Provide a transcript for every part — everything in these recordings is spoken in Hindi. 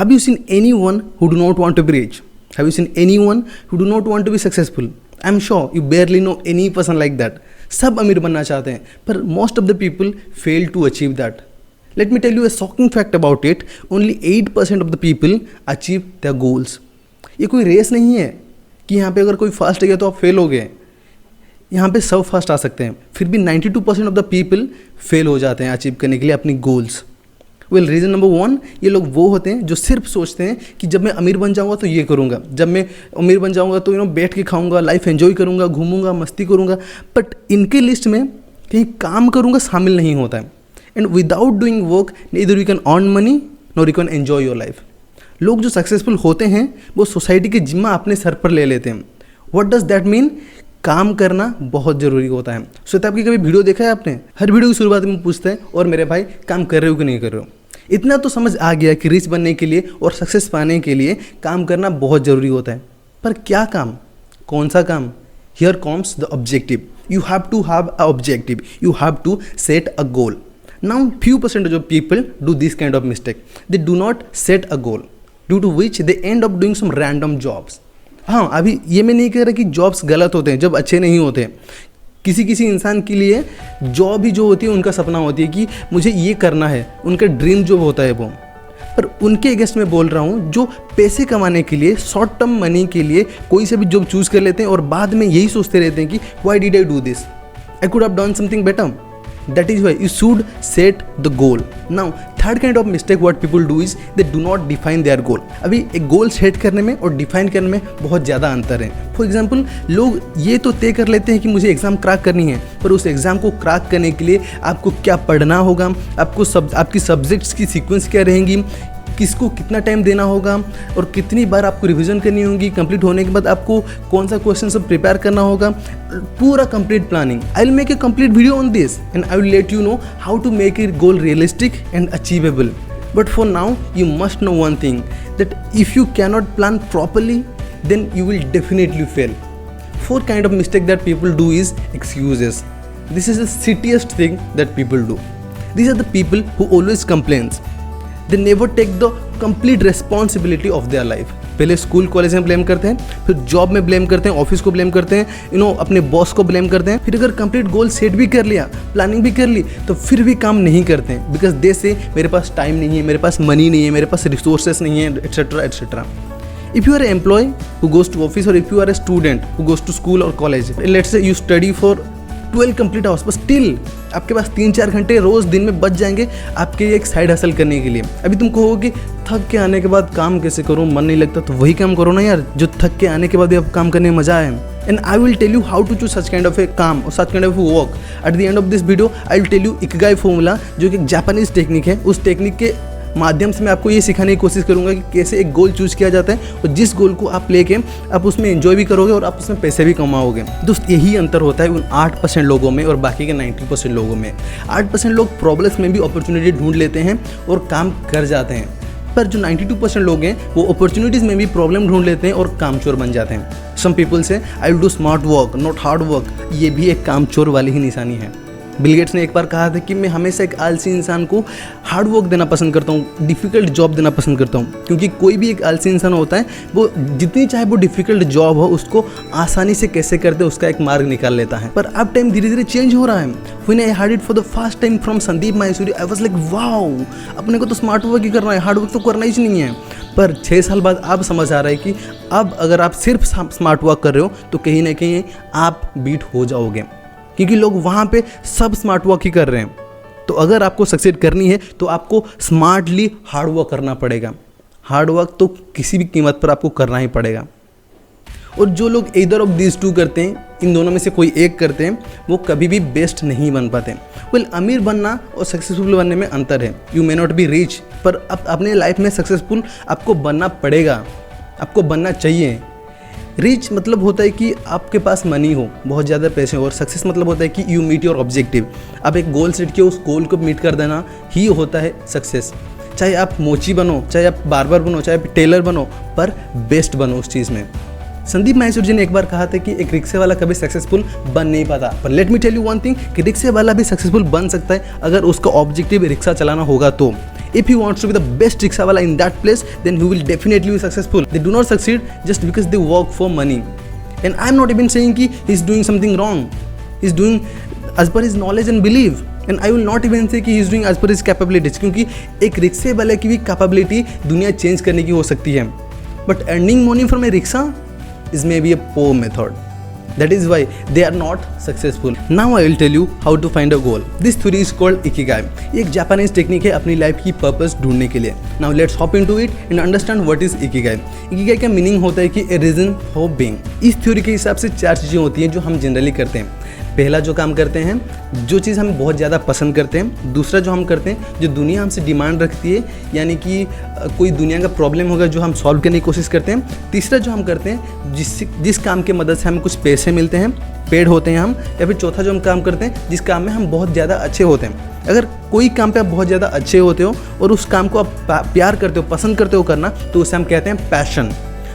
Have you seen anyone who do not want to be rich? Have you seen anyone who do not want to be successful? I'm sure you barely know any person like that. सब अमीर बनना चाहते हैं, पर most of the people fail to achieve that. Let me tell you a shocking fact about it. Only 8% of the people achieve their goals. ये कोई रेस नहीं है कि यहाँ पे अगर कोई फर्स्ट गया तो आप फेल हो गए. यहाँ पे सब फर्स्ट आ सकते हैं, फिर भी 92% ऑफ द पीपल फेल हो जाते हैं अचीव करने के लिए अपनी गोल्स. वेल, रीज़न नंबर 1, ये लोग वो होते हैं जो सिर्फ सोचते हैं कि जब मैं अमीर बन जाऊंगा तो ये करूंगा, जब मैं अमीर बन जाऊंगा तो बैठ के खाऊंगा, लाइफ एंजॉय करूंगा, घूमूंगा, मस्ती करूंगा. बट इनके लिस्ट में कहीं काम करूंगा शामिल नहीं होता है. And without doing work neither you can earn money nor you can enjoy your life. लोग जो सक्सेसफुल होते हैं वो सोसाइटी की जिम्मा अपने सर पर ले लेते हैं. What does that mean? काम करना बहुत ज़रूरी होता है. श्वेता, आपकी कभी वीडियो देखा है आपने? हर वीडियो की शुरुआत में पूछते हैं और मेरे भाई काम कर रहे हो कि नहीं कर रहे हो. इतना तो समझ आ गया कि रिच बनने के लिए और सक्सेस पाने के लिए काम करना बहुत ज़रूरी होता है. पर क्या काम? कौन सा काम? Here comes the objective. You have to have a objective. You have to set a goal. Now few percentage of people do this kind of mistake. They do not set a goal, due to which they end up doing some random jobs. हाँ, अभी ये मैं नहीं कह रहा कि जॉब्स गलत होते हैं, जब अच्छे नहीं होते. किसी किसी इंसान के लिए जॉब ही जो होती है उनका सपना होती है कि मुझे ये करना है, उनका ड्रीम जॉब होता है वो. पर उनके अगेंस्ट में बोल रहा हूँ जो पैसे कमाने के लिए, शॉर्ट टर्म मनी के लिए कोई से भी जॉब चूज़ कर लेते हैं और बाद में यही सोचते रहते हैं कि why did I do this, I could have done something better. That is why you should set the goal. Now, third kind of mistake what people do is they do not define their goal. अभी एक गोल सेट करने में और डिफाइन करने में बहुत ज़्यादा अंतर है. फॉर एग्जाम्पल, लोग ये तो तय कर लेते हैं कि मुझे एग्ज़ाम क्रैक करनी है, पर उस एग्ज़ाम को क्रैक करने के लिए आपको क्या पढ़ना होगा, आपकी सब्जेक्ट्स की सीक्वेंस क्या रहेंगी, किसको कितना टाइम देना होगा और कितनी बार आपको रिवीजन करनी होगी, कंप्लीट होने के बाद आपको कौन सा क्वेश्चन सब प्रिपेयर करना होगा, पूरा complete planning. I will make a complete video on this and I will let you know how to make it goal realistic and achievable. But for now you must know one thing, that if you cannot plan properly then you will definitely fail. Fourth kind of mistake that people do is excuses. This is the shittiest thing that people do. These are the people who always complains. They never take the complete responsibility of their life. पहले स्कूल कॉलेज में ब्लेम करते हैं, फिर जॉब में ब्लेम करते हैं, ऑफिस को ब्लेम करते हैं, अपने बॉस को ब्लेम करते हैं. फिर अगर कंप्लीट गोल सेट भी कर लिया, प्लानिंग भी कर ली, तो फिर भी काम नहीं करते हैं बिकॉज दे से मेरे पास टाइम नहीं है, मेरे पास मनी नहीं है, मेरे पास रिसोर्सेस नहीं है, etcetera etcetera. If you are an employee who goes to office or if you are a student who goes to school or college, let's say you study for 12 complete hours, but still आपके पास 3-4 घंटे रोज़ दिन में बच जाएंगे आपके एक साइड हसल करने के लिए. अभी तुम कहोगे कि थक के आने के बाद काम कैसे करूँ, मन नहीं लगता, तो वही काम करो ना यार जो थक के आने के बाद भी अब काम करने में मज़ा आए. And I will tell you how to choose such kind of a काम or such kind of a work. At the end of this video, I will tell you Ikigai formula, जो कि एक जापानीज टेक्निक है. उस टेक्निक के माध्यम से मैं आपको ये सिखाने की कोशिश करूंगा कि कैसे एक गोल चूज़ किया जाता है और जिस गोल को आप लेके आप उसमें एंजॉय भी करोगे और आप उसमें पैसे भी कमाओगे. दोस्त, यही अंतर होता है उन 8% लोगों में और बाकी के 90% लोगों में. 8% लोग प्रॉब्लम्स में भी अपॉर्चुनिटी ढूंढ लेते हैं और काम कर जाते हैं, पर जो 92% लोग हैं वो अपॉर्चुनिटीज़ में भी प्रॉब्लम ढूंढ लेते हैं और कामचोर बन जाते हैं. सम पीपल से I will do smart work not hard work. ये भी एक कामचोर वाली ही निशानी है. बिल गेट्स ने एक बार कहा था कि मैं हमेशा एक आलसी इंसान को हार्ड वर्क देना पसंद करता हूँ, डिफ़िकल्ट जॉब देना पसंद करता हूँ, क्योंकि कोई भी एक आलसी इंसान होता है वो जितनी चाहे वो डिफ़िकल्ट जॉब हो उसको आसानी से कैसे करते उसका एक मार्ग निकाल लेता है. पर अब टाइम धीरे धीरे चेंज हो रहा है. When I heard it for the first time from Sandeep Maheshwari, I was like wow, अपने को तो स्मार्ट वर्क ही करना है, हार्ड वर्क तो करना ही नहीं है. पर 6 साल बाद अब समझ आ रहा है कि अब अगर आप सिर्फ स्मार्ट वर्क कर रहे हो तो कहीं ना कहीं आप बीट हो जाओगे, क्योंकि लोग वहाँ पे सब स्मार्ट वर्क ही कर रहे हैं. तो अगर आपको सक्सेस करनी है तो आपको स्मार्टली हार्ड वर्क करना पड़ेगा. हार्ड वर्क तो किसी भी कीमत पर आपको करना ही पड़ेगा. और जो लोग ईदर ऑफ दिस टू करते हैं, इन दोनों में से कोई एक करते हैं, वो कभी भी बेस्ट नहीं बन पाते. वेल, अमीर बनना और सक्सेसफुल बनने में अंतर है. You may not be rich, पर अब अपने लाइफ में सक्सेसफुल आपको बनना पड़ेगा, आपको बनना चाहिए. रिच मतलब होता है कि आपके पास मनी हो, बहुत ज़्यादा पैसे हो, और सक्सेस मतलब होता है कि यू मीट योर ऑब्जेक्टिव. आप एक गोल सेट किया, उस गोल को मीट कर देना ही होता है सक्सेस. चाहे आप मोची बनो, चाहे आप बार्बर बनो, चाहे आप टेलर बनो, पर बेस्ट बनो उस चीज़ में. संदीप माहेश्वरी जी ने एक बार कहा था कि एक रिक्शे वाला कभी सक्सेसफुल बन नहीं पाता, पर let me tell you one thing कि रिक्शे वाला भी सक्सेसफुल बन सकता है अगर उसका ऑब्जेक्टिव रिक्शा चलाना होगा तो। If he wants to be the best rickshaw wala in that place, then he will definitely be successful. They do not succeed just because they work for money. And I'm not even saying कि he's doing something wrong. He's doing as per his knowledge and belief. And I will not even say कि he's doing as per his capabilities. क्योंकि एक रिक्शे वाले की भी कैपेबिलिटी दुनिया चेंज करने की हो सकती है. But earning money from a rickshaw is maybe a poor method. That is why they are not successful. Now I will tell you how to find a goal. This theory is called Ikigai. ये एक जापानीज टेक्निक है अपनी लाइफ की पर्पस ढूंढने के लिए. Now let's hop into it and understand what is Ikigai. Ikigai का मीनिंग होता है कि a reason for being. इस थ्योरी के हिसाब से 4 चीज़ें होती हैं जो हम जनरली करते हैं. पहला जो काम करते हैं, जो चीज़ हम बहुत ज़्यादा पसंद करते हैं. दूसरा जो हम करते हैं जो दुनिया हमसे डिमांड रखती है, यानी कि कोई दुनिया का प्रॉब्लम होगा जो हम सॉल्व करने की कोशिश करते हैं. तीसरा जो हम करते हैं जिस काम की मदद से हमें कुछ पैसे मिलते हैं, पेड होते हैं हम. या फिर चौथा जो हम काम करते हैं जिस काम में हम बहुत ज़्यादा अच्छे होते हैं. अगर कोई काम पे आप बहुत ज़्यादा अच्छे होते हो और उस काम को आप प्यार करते हो, पसंद करते हो करना, तो उसे हम कहते हैं पैशन.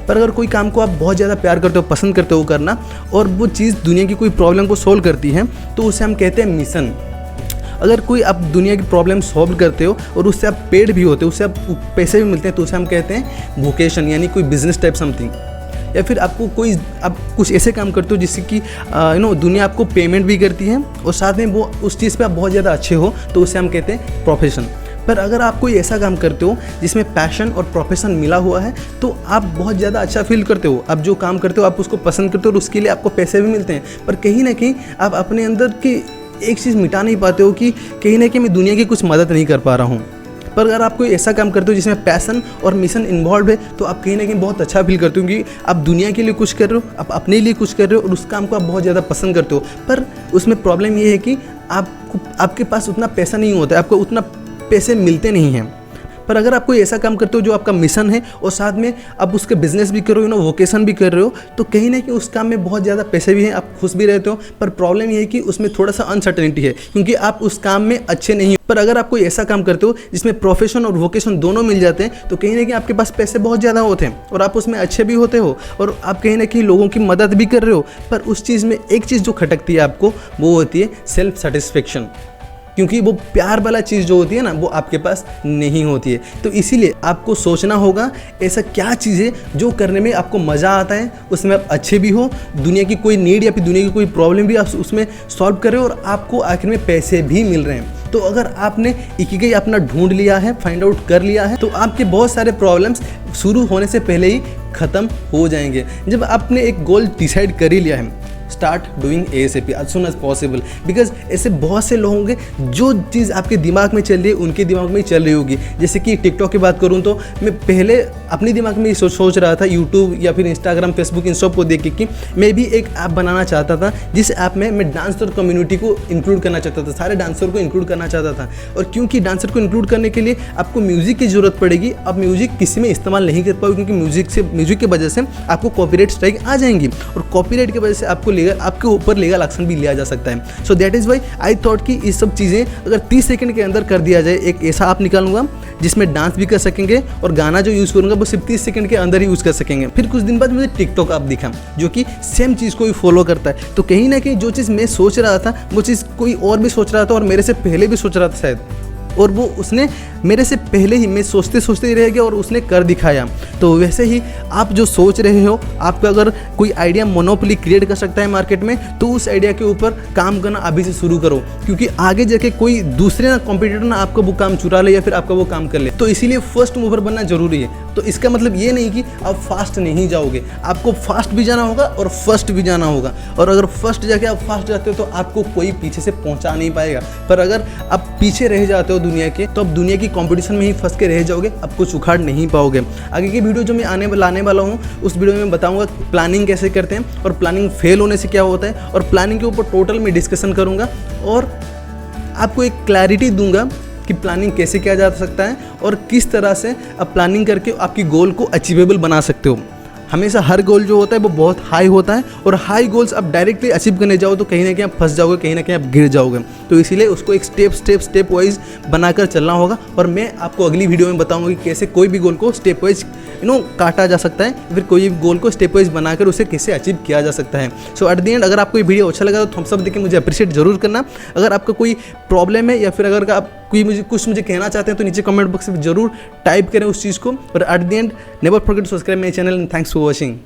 पर अगर कोई काम को आप बहुत ज़्यादा प्यार करते हो, पसंद करते हो करना, और वो चीज़ दुनिया की कोई प्रॉब्लम को सोल्व करती है, तो उसे हम कहते हैं मिशन. अगर कोई आप दुनिया की प्रॉब्लम सॉल्व करते हो और उससे आप पेड भी होते हो, उससे आप पैसे भी मिलते हैं, तो उसे हम कहते हैं वोकेशन, यानी कोई बिजनेस टाइप समथिंग. या फिर आप कुछ ऐसे काम करते हो जिससे कि दुनिया आपको पेमेंट भी करती है और साथ में वो उस चीज़ पे आप बहुत ज़्यादा अच्छे हो, तो उसे हम कहते हैं प्रोफेशन. पर अगर आप कोई ऐसा काम करते हो जिसमें पैशन और प्रोफेशन मिला हुआ है, तो आप बहुत ज़्यादा अच्छा फील करते हो. आप जो काम करते हो आप उसको पसंद करते हो और उसके लिए आपको पैसे भी मिलते हैं. पर कहीं ना कहीं आप अपने अंदर की एक चीज़ मिटा नहीं पाते हो कि कहीं ना कहीं मैं दुनिया की कुछ मदद नहीं कर पा रहा हूँ. पर अगर आप कोई ऐसा काम करते हो जिसमें पैशन और मिशन इन्वॉल्व है, तो आप कहीं ना कहीं बहुत अच्छा फील करते हो, क्योंकि आप दुनिया के लिए कुछ कर रहे हो, आप अपने लिए कुछ कर रहे हो और उस काम को आप बहुत ज़्यादा पसंद करते हो. पर उसमें प्रॉब्लम ये है कि आपके पास उतना पैसा नहीं होता है, आपको उतना पैसे मिलते नहीं हैं. पर अगर आप कोई ऐसा काम करते हो जो आपका मिशन है और साथ में आप उसके बिजनेस भी कर रहे हो, वोकेशन भी कर रहे हो, तो कहीं ना कहीं उस काम में बहुत ज़्यादा पैसे भी हैं, आप खुश भी रहते हो. पर प्रॉब्लम ये है कि उसमें थोड़ा सा अनसर्टेनिटी है, क्योंकि आप उस काम में अच्छे नहीं हो. पर अगर आप कोई ऐसा काम करते हो जिसमें प्रोफेशन और वोकेशन दोनों मिल जाते हैं, तो कहीं ना कहीं आपके पास पैसे बहुत ज़्यादा होते हैं और आप उसमें अच्छे भी होते हो और आप कहीं ना कहीं लोगों की मदद भी कर रहे हो. पर उस चीज़ में एक चीज़ जो खटकती है आपको, वो होती है सेल्फ सेटिस्फेक्शन, क्योंकि वो प्यार वाला चीज़ जो होती है ना, वो आपके पास नहीं होती है. तो इसीलिए आपको सोचना होगा ऐसा क्या चीज़ है जो करने में आपको मज़ा आता है, उसमें आप अच्छे भी हो, दुनिया की कोई नीड या फिर दुनिया की कोई प्रॉब्लम भी आप उसमें सॉल्व कर रहे हो और आपको आखिर में पैसे भी मिल रहे हैं. तो अगर आपने इकिगाई अपना ढूंढ लिया है, फाइंड आउट कर लिया है, तो आपके बहुत सारे प्रॉब्लम्स शुरू होने से पहले ही ख़त्म हो जाएंगे. जब आपने एक गोल डिसाइड कर ही लिया है, start doing ASAP as soon as possible, because ऐसे बहुत से लोग होंगे जो चीज़ आपके दिमाग में चल रही है उनके दिमाग में ही चल रही होगी. जैसे कि टिकटॉक की बात करूँ तो मैं पहले अपने दिमाग में सोच रहा था यूट्यूब या फिर इंस्टाग्राम, फेसबुक, इन सब को देख के कि मैं भी एक ऐप बनाना चाहता था, जिस ऐप में मैं डांसर कम्युनिटी को इंक्लूड करना चाहता था, सारे डांसर को इंक्लूड करना चाहता था. और क्योंकि डांसर को इंक्लूड करने के लिए आपको म्यूज़िक की ज़रूरत पड़ेगी. अब म्यूज़िक किसी में इस्तेमाल नहीं कर पाओगे, क्योंकि म्यूज़िक की वजह से आपको कॉपीराइट स्ट्राइक आ जाएंगी और कॉपीराइट की वजह से आपके ऊपर लीगल एक्शन भी लिया जा सकता है. So that is why I thought कि ये सब चीज़ें अगर 30 सेकंड के अंदर कर दिया जाए, एक ऐसा ऐप निकालूंगा जिसमें डांस भी कर सकेंगे और गाना जो यूज़ करूंगा वो सिर्फ 30 सेकंड के अंदर ही यूज़ कर सकेंगे. फिर कुछ दिन बाद मुझे टिकटॉक ऐप दिखा जो कि सेम चीज़ को भी फॉलो करता है. तो कहीं ना कहीं जो चीज़ मैं सोच रहा था वो चीज़ कोई और भी सोच रहा था और मेरे से पहले भी सोच रहा था शायद, और वो उसने मेरे से पहले ही, मैं सोचते ही रह गया और उसने कर दिखाया. तो वैसे ही आप जो सोच रहे हो, आपका अगर कोई आइडिया मोनोपोली क्रिएट कर सकता है मार्केट में, तो उस आइडिया के ऊपर काम करना अभी से शुरू करो, क्योंकि आगे जाके कोई दूसरे ना कॉम्पिटिटर ना आपका वो काम चुरा ले या फिर आपका वो काम कर ले. तो इसीलिए फर्स्ट मूवर बनना जरूरी है. तो इसका मतलब ये नहीं कि आप फास्ट नहीं जाओगे, आपको फास्ट भी जाना होगा और फर्स्ट भी जाना होगा. और अगर फर्स्ट जाके आप फास्ट जाते हो तो आपको कोई पीछे से पहुंचा नहीं पाएगा. पर अगर आप पीछे रह जाते हो दुनिया के, तो आप दुनिया की कंपटीशन में ही फंस के रह जाओगे, आप कुछ उखाड़ नहीं पाओगे. आगे की वीडियो जो मैं लाने वाला हूँ, उस वीडियो में मैं बताऊंगा प्लानिंग कैसे करते हैं और प्लानिंग फेल होने से क्या होता है, और प्लानिंग के ऊपर टोटल में डिस्कशन करूंगा और आपको एक क्लैरिटी दूंगा कि प्लानिंग कैसे किया जा सकता है और किस तरह से आप प्लानिंग करके आपकी गोल को अचीवेबल बना सकते हो. हमेशा हर गोल जो होता है वो बहुत हाई होता है, और हाई गोल्स आप डायरेक्टली अचीव करने जाओ तो कहीं ना कहीं आप फंस जाओगे, कहीं ना कहीं आप गिर जाओगे। तो इसीलिए उसको एक स्टेप वाइज बनाकर चलना होगा। और मैं आपको अगली वीडियो में बताऊंगा कि कैसे कोई भी गोल को स्टेप वाइज काटा जा सकता है, फिर कोई भी गोल को स्टेप वाइज बनाकर उसे कैसे अचीव किया जा सकता है। सो एट द एंड अगर आपको ये वीडियो अच्छा लगा तो थम्स अप देके मुझे अप्रिशिएट जरूर करना। अगर आपका कोई प्रॉब्लम है या फिर अगर आप कुछ मुझे कहना चाहते हैं तो नीचे कमेंट बॉक्स में जरूर टाइप करें उस चीज़ को। और at the end never forget to subscribe my channel and thanks for watching.